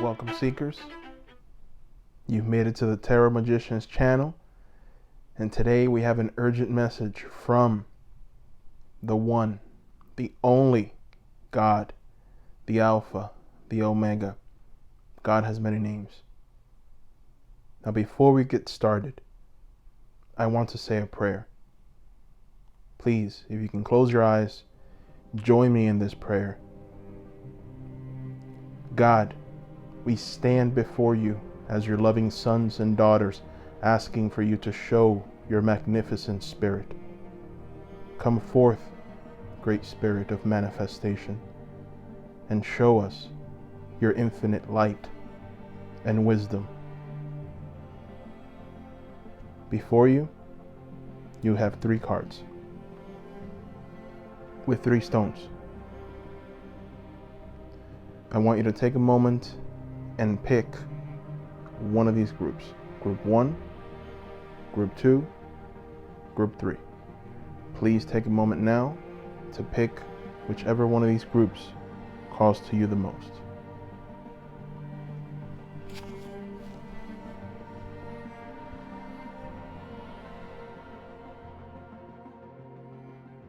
Welcome, seekers. You've made it to the Tarot Magicians channel, and today we have an urgent message from the one, the only God, the Alpha, the Omega. God has many names. Now, before we get started, I want to say a prayer. Please, if you can close your eyes, join me in this prayer. God, we stand before you as your loving sons and daughters, asking for you to show your magnificent spirit. Come forth, great spirit of manifestation, and show us your infinite light and wisdom. Before you, you have 3 cards with 3 stones. I want you to take a moment and pick one of these groups. Group 1, Group 2, Group 3. Please take a moment now to pick whichever one of these groups calls to you the most.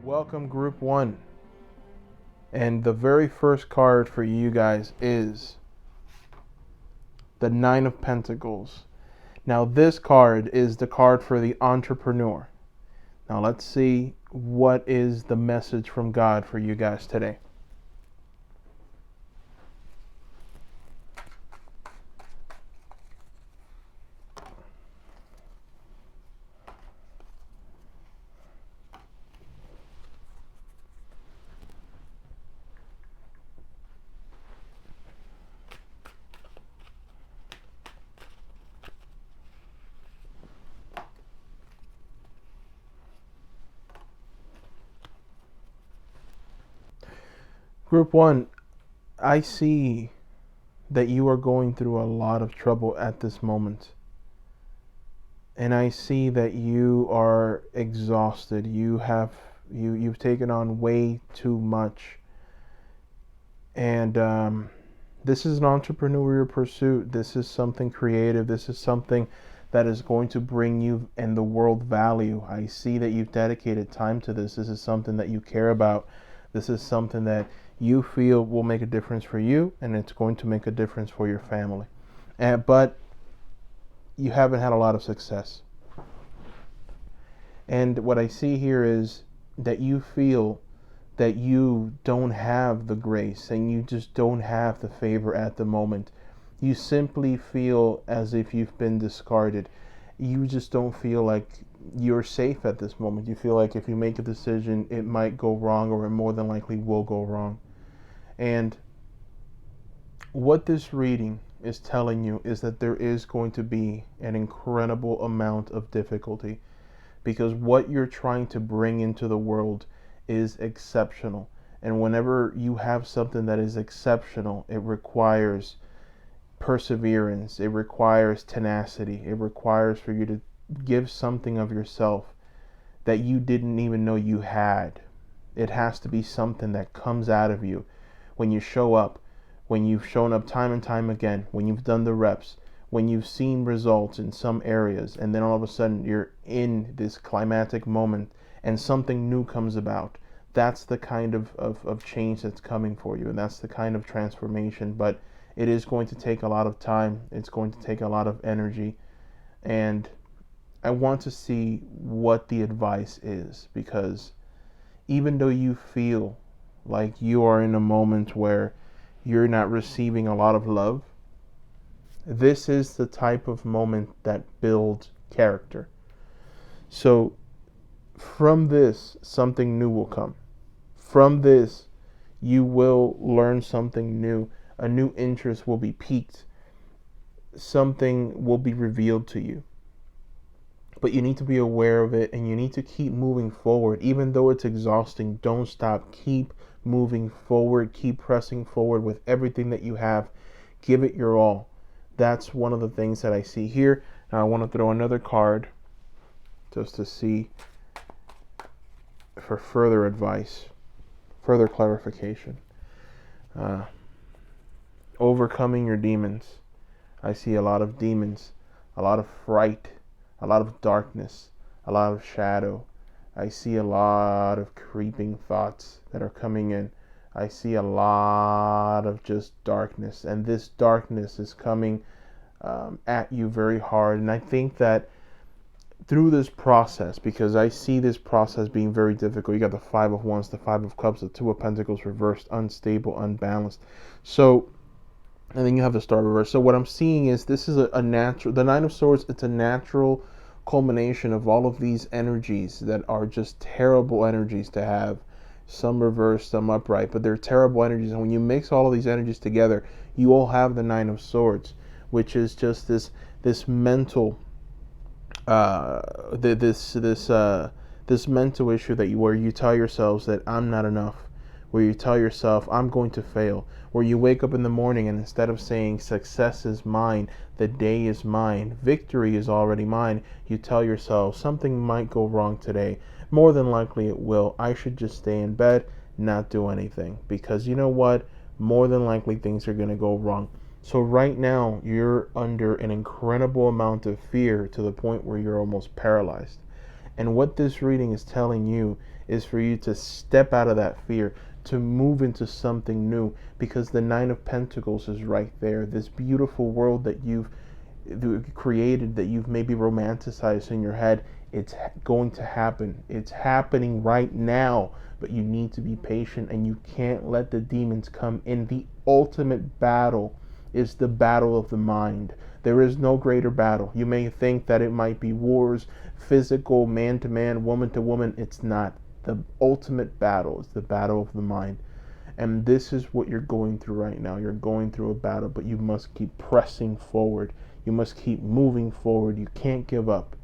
Welcome, Group 1. And the very first card for you guys is the 9 of Pentacles. Now, this card is the card for the entrepreneur. Now, let's see what is the message from God for you guys today. Group 1, I see that you are going through a lot of trouble at this moment. And I see that you are exhausted. You've taken on way too much. And this is an entrepreneurial pursuit. This is something creative. This is something that is going to bring you and the world value. I see that you've dedicated time to this. This is something that you care about. This is something that you feel will make a difference for you, and it's going to make a difference for your family. But you haven't had a lot of success. And what I see here is that you feel that you don't have the grace and you just don't have the favor at the moment. You simply feel as if you've been discarded. You just don't feel like you're safe at this moment. You feel like if you make a decision, it might go wrong, or it more than likely will go wrong. And what this reading is telling you is that there is going to be an incredible amount of difficulty, because what you're trying to bring into the world is exceptional. And whenever you have something that is exceptional, it requires perseverance, it requires tenacity, it requires for you to give something of yourself that you didn't even know you had. It has to be something that comes out of you when you show up, when you've shown up time and time again, when you've done the reps, when you've seen results in some areas, and then all of a sudden you're in this climatic moment and something new comes about. That's the kind of change that's coming for you, and that's the kind of transformation. But it is going to take a lot of time. It's going to take a lot of energy. And I want to see what the advice is, because even though you feel like you are in a moment where you're not receiving a lot of love, this is the type of moment that builds character. So from this, something new will come. From this, you will learn something new. A new interest will be piqued. Something will be revealed to you. But you need to be aware of it, and you need to keep moving forward. Even though it's exhausting, don't stop. Keep moving forward. Keep pressing forward with everything that you have. Give it your all. That's one of the things that I see here. Now I want to throw another card just to see for further advice, further clarification. overcoming your demons. I see a lot of demons, a lot of fright, a lot of darkness, a lot of shadow. I see a lot of creeping thoughts that are coming in. I see a lot of just darkness, and this darkness is coming at you very hard. And I think that through this process, because I see this process being very difficult, you got the Five of Wands, the Five of Cups, the Two of Pentacles reversed, unstable, unbalanced. So, and then you have the Star reversed. So what I'm seeing is this is a natural, the Nine of Swords, it's a natural culmination of all of these energies that are just terrible energies to have. Some reversed, some upright, but they're terrible energies. And when you mix all of these energies together, you all have the Nine of Swords, which is just this mental this mental issue that where you tell yourselves that I'm not enough, where you tell yourself I'm going to fail, where you wake up in the morning and instead of saying success is mine, the day is mine, victory is already mine, you tell yourself something might go wrong today. More than likely it will. I should just stay in bed, not do anything, because you know what? More than likely things are going to go wrong. So right now, you're under an incredible amount of fear to the point where you're almost paralyzed. And what this reading is telling you is for you to step out of that fear, to move into something new, because the Nine of Pentacles is right there. This beautiful world that you've created, that you've maybe romanticized in your head, it's going to happen. It's happening right now, but you need to be patient and you can't let the demons come in. The ultimate battle is the battle of the mind. There is no greater battle. You may think that it might be wars, physical, man to man, woman to woman. It's not. The ultimate battle is the battle of the mind. And this is what you're going through right now. You're going through a battle, but you must keep pressing forward. You must keep moving forward. You can't give up.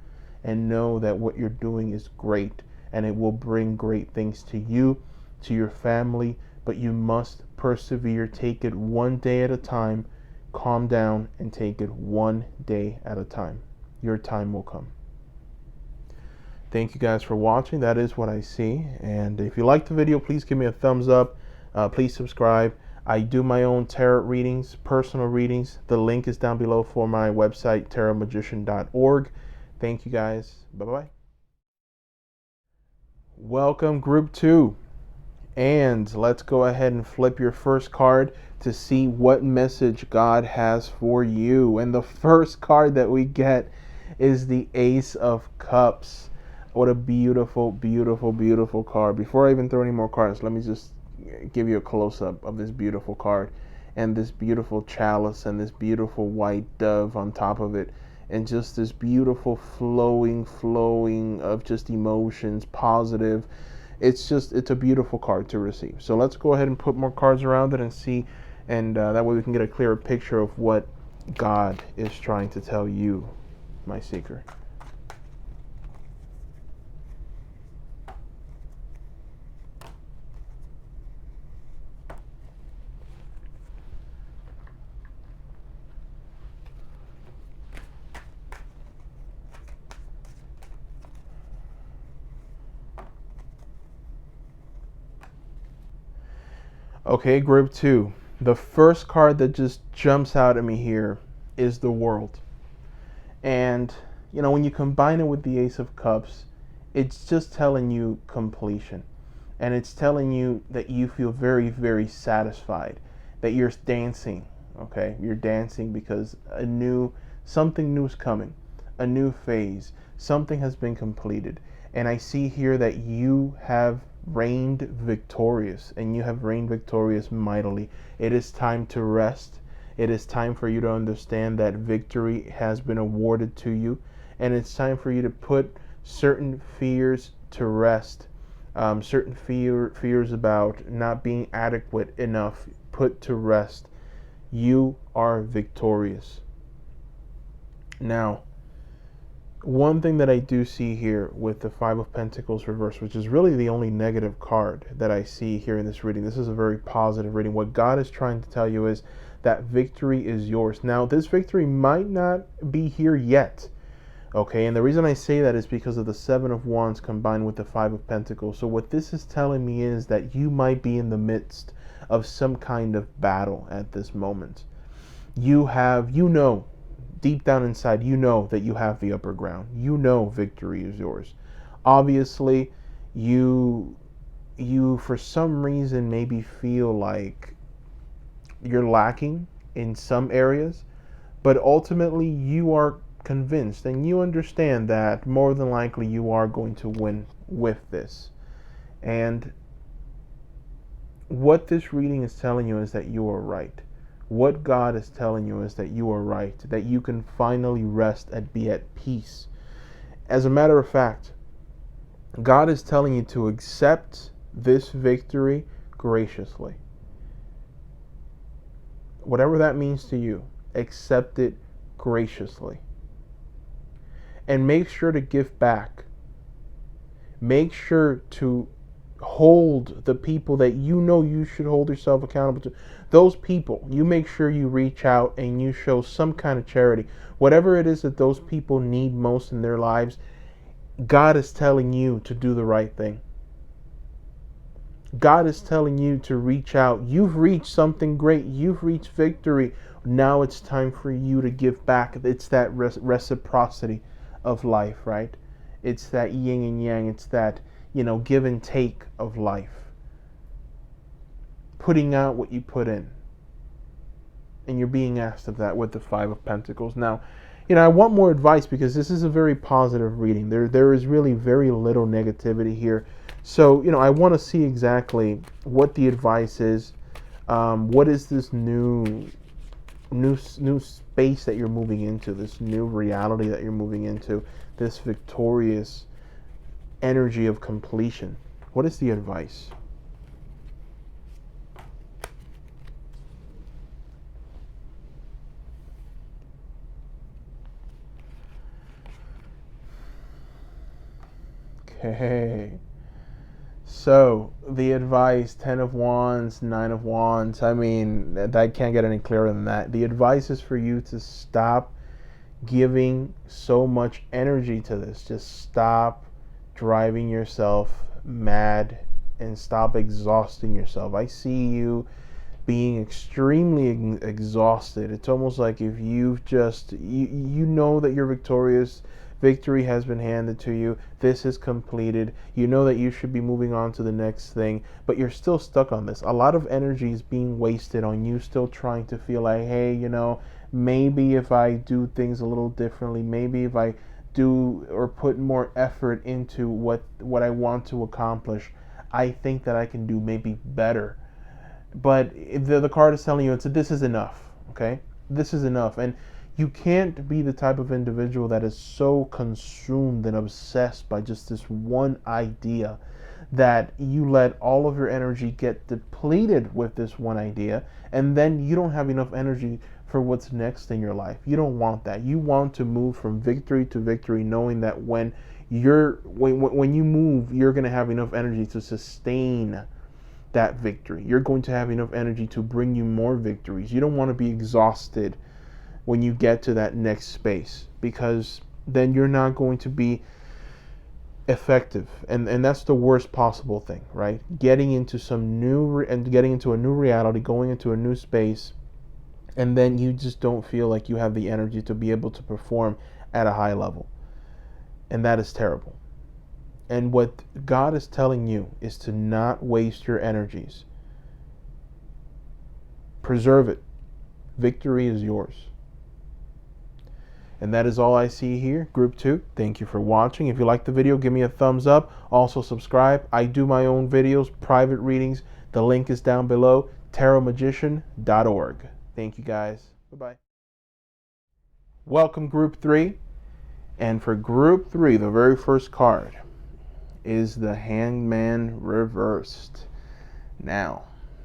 And know that what you're doing is great, and it will bring great things to you, to your family, but you must persevere. Take it one day at a time. Calm down and take it one day at a time. Your time will come. Thank you guys for watching. That is what I see. And if you like the video, please give me a thumbs up. Please subscribe. I do my own tarot readings, personal readings. The link is down below for my website, tarotmagician.org. Thank you guys. Bye-bye. Welcome, Group 2. And let's go ahead and flip your first card to see what message God has for you. And the first card that we get is the Ace of Cups. What a beautiful, beautiful, beautiful card. Before I even throw any more cards, let me just give you a close-up of this beautiful card and this beautiful chalice and this beautiful white dove on top of it, and just this beautiful flowing of just emotions, positive. It's a beautiful card to receive. So let's go ahead and put more cards around it and see, and that way we can get a clearer picture of what God is trying to tell you, my seeker. Okay, Group 2. The first card that just jumps out at me here is the World. And, you know, when you combine it with the Ace of Cups, it's just telling you completion. And it's telling you that you feel very, very satisfied, that you're dancing, okay? You're dancing because something new is coming, a new phase, something has been completed. And I see here that you have reigned victorious, and you have reigned victorious mightily. It is time to rest. It is time for you to understand that victory has been awarded to you, and it's time for you to put certain fears to rest. Certain fears about not being adequate enough put to rest. You are victorious. Now, one thing that I do see here with the Five of Pentacles reversed, which is really the only negative card that I see here in this reading. This is a very positive reading. What God is trying to tell you is that victory is yours. Now, this victory might not be here yet. Okay, and the reason I say that is because of the Seven of Wands combined with the Five of Pentacles. So what this is telling me is that you might be in the midst of some kind of battle at this moment. You know, deep down inside, you know that you have the upper ground. You know victory is yours. Obviously, you for some reason maybe feel like you're lacking in some areas, but ultimately you are convinced and you understand that more than likely you are going to win with this. And what this reading is telling you is that you are right. What God is telling you is that you are right, that you can finally rest and be at peace. As a matter of fact, God is telling you to accept this victory graciously. Whatever that means to you, accept it graciously. And make sure to give back. Make sure to hold the people that you know you should hold yourself accountable to. Those people, you make sure you reach out and you show some kind of charity. Whatever it is that those people need most in their lives, God is telling you to do the right thing. God is telling you to reach out. You've reached something great. You've reached victory. Now it's time for you to give back. It's that reciprocity of life, right? It's that yin and yang. It's that, give and take of life. Putting out what you put in. And you're being asked of that with the Five of Pentacles. Now, I want more advice because this is a very positive reading. There is really very little negativity here. So, I want to see exactly what the advice is. What is this new space that you're moving into, this new reality that you're moving into, this victorious energy of completion? What is the advice? Okay. So, the advice, 10 of Wands, 9 of Wands, I mean, that can't get any clearer than that. The advice is for you to stop giving so much energy to this. Just stop driving yourself mad and stop exhausting yourself. I see you being extremely exhausted. It's almost like if you've just, you know that you're victorious. Victory has been handed to you. This is completed. You know that you should be moving on to the next thing, but you're still stuck on this. A lot of energy is being wasted on you still trying to feel like, hey, maybe if I do things a little differently, maybe if I do or put more effort into what I want to accomplish, I think that I can do maybe better. But the card is telling you this is enough, okay? This is enough. And you can't be the type of individual that is so consumed and obsessed by just this one idea that you let all of your energy get depleted with this one idea, and then you don't have enough energy for what's next in your life. You don't want that. You want to move from victory to victory, knowing that when you move, you're going to have enough energy to sustain that victory. You're going to have enough energy to bring you more victories. You don't want to be exhausted when you get to that next space, because then you're not going to be effective, and that's the worst possible thing, right? Getting into getting into a new reality, going into a new space, and then you just don't feel like you have the energy to be able to perform at a high level, and that is terrible. And what God is telling you is to not waste your energies. Preserve it. Victory is yours. And that is all I see here. Group 2, thank you for watching. If you liked the video, give me a thumbs up. Also subscribe. I do my own videos, private readings. The link is down below, tarotmagician.org. Thank you guys. Bye-bye. Welcome Group 3. And for Group 3, the very first card is the Hangman reversed. Now,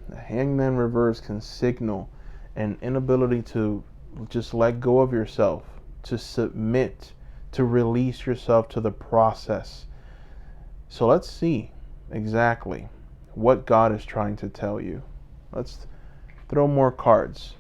the Hangman reversed can signal an inability to just let go of yourself, to submit, to release yourself to the process. So let's see exactly what God is trying to tell you. Let's throw more cards.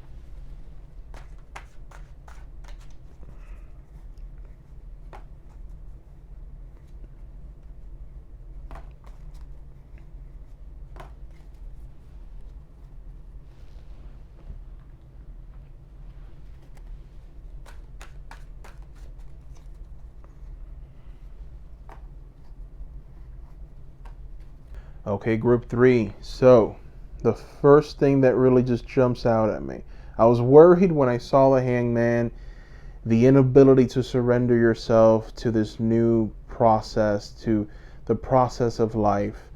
Okay, group 3. So, the first thing that really just jumps out at me. I was worried when I saw the Hangman, the inability to surrender yourself to this new process, to the process of life.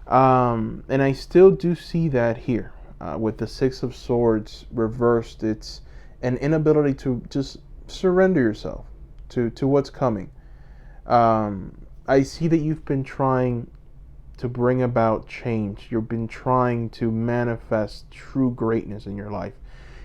And I still do see that here. With the Six of Swords reversed, it's an inability to just surrender yourself to what's coming. I see that you've been trying to bring about change. You've been trying to manifest true greatness in your life.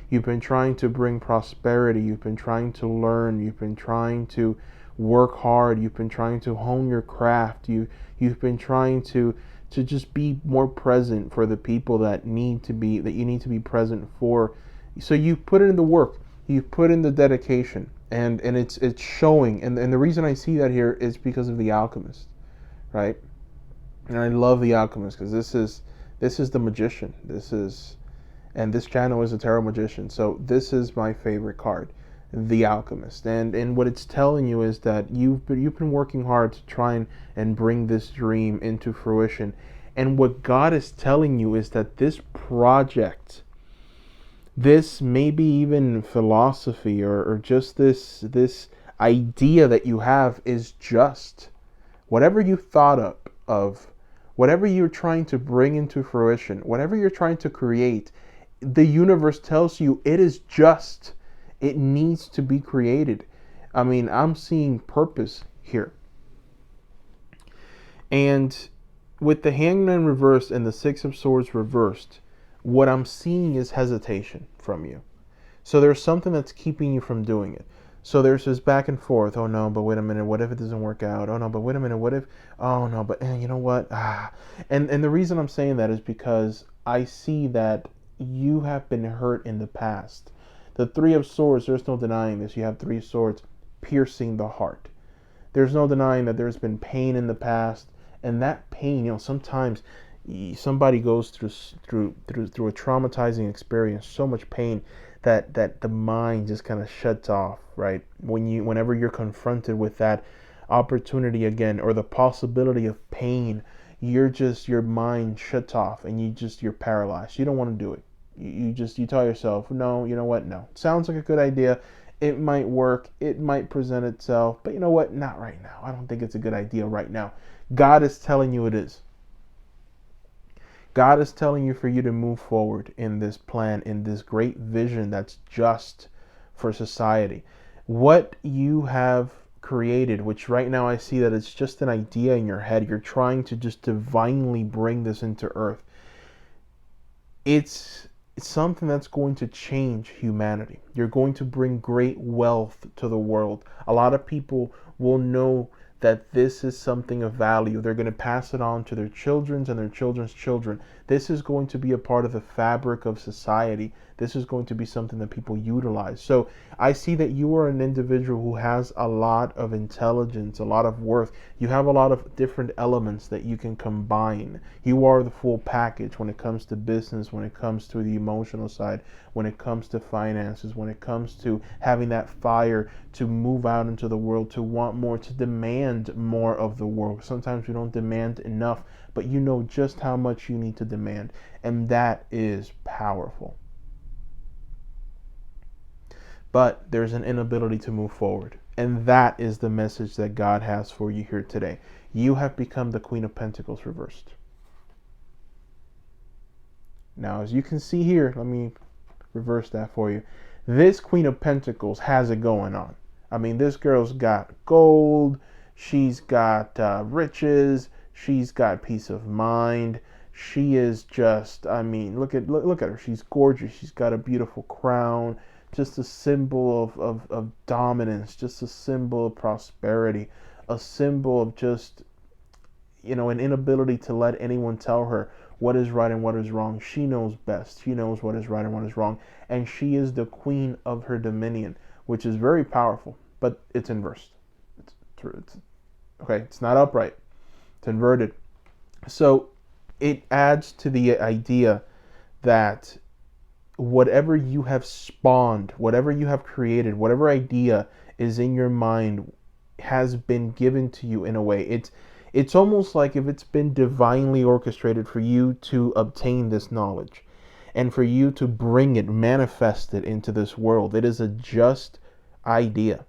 You've been trying to bring prosperity. You've been trying to learn. You've been trying to work hard. You've been trying to hone your craft. You've been trying to just be more present for the people that you need to be present for. So you put in the work. You've put in the dedication, and it's showing. And the reason I see that here is because of the Alchemist, right? And I love the Alchemist because this is the magician. And this channel is a tarot magician. So this is my favorite card, the Alchemist. And what it's telling you is that you've been working hard to try and bring this dream into fruition. And what God is telling you is that this project, this maybe even philosophy or just this idea that you have is just whatever you thought of, whatever you're trying to bring into fruition, whatever you're trying to create, the universe tells you it is just. It needs to be created. I mean, I'm seeing purpose here. And with the Hangman reversed and the Six of Swords reversed, what I'm seeing is hesitation from you. So there's something that's keeping you from doing it. So there's this back and forth. Oh no, but wait a minute. What if it doesn't work out? Oh no, but wait a minute. What if? Oh no, but you know what? And the reason I'm saying that is because I see that you have been hurt in the past. The Three of Swords, there's no denying this. You have three swords piercing the heart. There's no denying that there's been pain in the past, and that pain, sometimes somebody goes through a traumatizing experience, so much pain that the mind just kind of shuts off, right? Whenever you're confronted with that opportunity again or the possibility of pain, your mind shuts off and you're paralyzed. You don't want to do it. You tell yourself, no, you know what? No. Sounds like a good idea. It might work. It might present itself. But you know what? Not right now. I don't think it's a good idea right now. God is telling you it is. God is telling you for you to move forward in this plan, in this great vision that's just for society. What you have created, which right now I see that it's just an idea in your head. You're trying to just divinely bring this into earth. It's something that's going to change humanity. You're going to bring great wealth to the world. A lot of people will know that this is something of value. They're going to pass it on to their children's and their children's children. This is going to be a part of the fabric of society. This is going to be something that people utilize. So I see that you are an individual who has a lot of intelligence, a lot of worth. You have a lot of different elements that you can combine. You are the full package when it comes to business, when it comes to the emotional side, when it comes to finances, when it comes to having that fire to move out into the world, to want more, to demand more of the world. Sometimes we don't demand enough, but you know just how much you need to demand, and that is powerful. But there's an inability to move forward, and that is the message that God has for you here today. You have become the Queen of Pentacles reversed. Now, as you can see here, let me reverse that for you. This Queen of Pentacles has it going on. I mean, this girl's got gold, she's got riches, she's got peace of mind. She is just, I mean, look at her. She's gorgeous. She's got a beautiful crown, just a symbol of dominance, just a symbol of prosperity, a symbol of just, an inability to let anyone tell her what is right and what is wrong. She knows best. She knows what is right and what is wrong. And she is the queen of her dominion, which is very powerful, but it's inversed. It's okay, it's not upright. It's inverted. So it adds to the idea that whatever you have spawned, whatever you have created, whatever idea is in your mind has been given to you in a way. It's almost like if it's been divinely orchestrated for you to obtain this knowledge and for you to bring it, manifest it into this world. It is a just idea.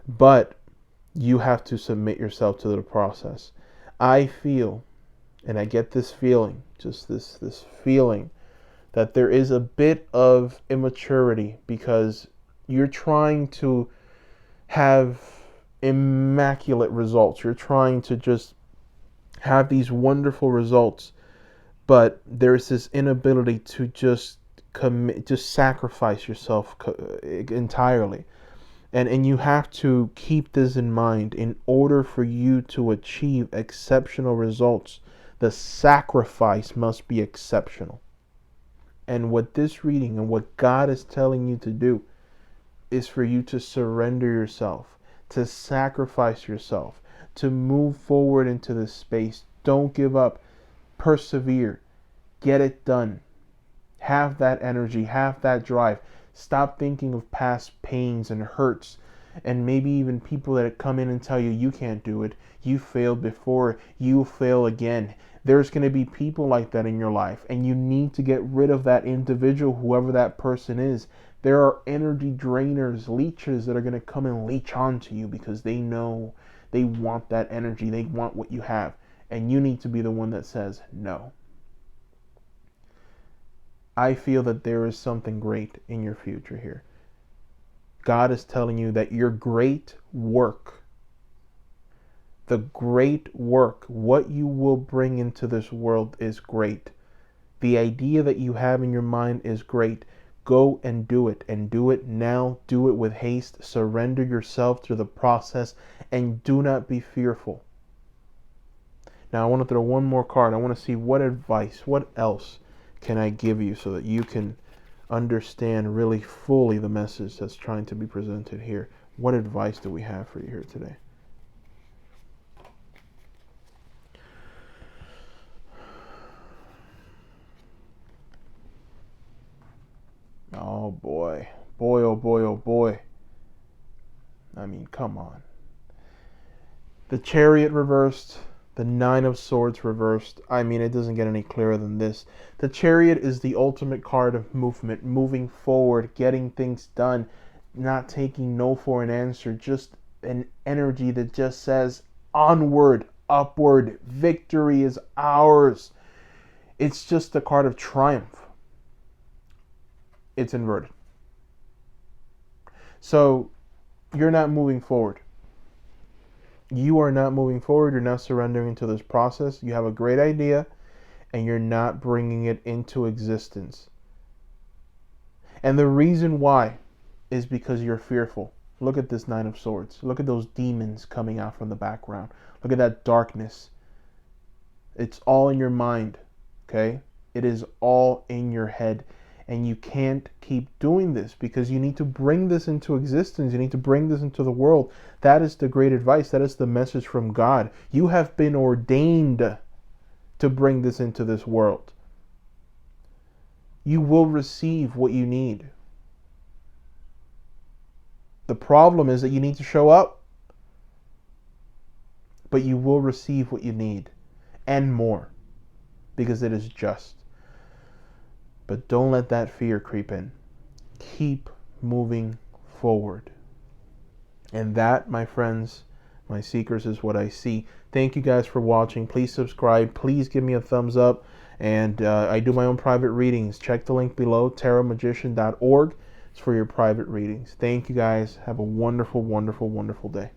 But you have to submit yourself to the process. I feel, and I get this feeling, just this feeling that there is a bit of immaturity because you're trying to have immaculate results. You're trying to just have these wonderful results, but there's this inability to just commit, just sacrifice yourself entirely. And you have to keep this in mind. In order for you to achieve exceptional results, the sacrifice must be exceptional. And what this reading and what God is telling you to do is for you to surrender yourself, to sacrifice yourself, to move forward into this space. Don't give up. Persevere. Get it done. Have that energy, have that drive. Stop thinking of past pains and hurts and maybe even people that come in and tell you you can't do it. You failed before, you fail again. There's going to be people like that in your life, and you need to get rid of that individual, whoever that person is. There are energy drainers, leeches that are going to come and leech onto you because they know they want that energy, they want what you have, and you need to be the one that says no. I feel that there is something great in your future here. God is telling you that your great work, the great work, what you will bring into this world is great. The idea that you have in your mind is great. Go and do it now. Do it with haste. Surrender yourself to the process and do not be fearful. Now I want to throw one more card. I want to see what advice, what else can I give you so that you can understand really fully the message that's trying to be presented here. What advice do we have for you here today? Oh boy. Boy, oh boy, oh boy. I mean, come on. The Chariot reversed. The Nine of Swords reversed. I mean, it doesn't get any clearer than this. The Chariot is the ultimate card of movement, moving forward, getting things done, not taking no for an answer, just an energy that just says onward, upward, victory is ours. It's just a card of triumph. It's inverted. So you're not moving forward. You are not moving forward. You're not surrendering to this process. You have a great idea and you're not bringing it into existence. And the reason why is because you're fearful. Look at this Nine of Swords. Look at those demons coming out from the background. Look at that darkness. It's all in your mind, okay? It is all in your head. And you can't keep doing this because you need to bring this into existence. You need to bring this into the world. That is the great advice. That is the message from God. You have been ordained to bring this into this world. You will receive what you need. The problem is that you need to show up. But you will receive what you need and more because it is just. But don't let that fear creep in. Keep moving forward. And that, my friends, my seekers, is what I see. Thank you guys for watching. Please subscribe. Please give me a thumbs up. And I do my own private readings. Check the link below, tarotmagician.org. It's for your private readings. Thank you guys. Have a wonderful, wonderful, wonderful day.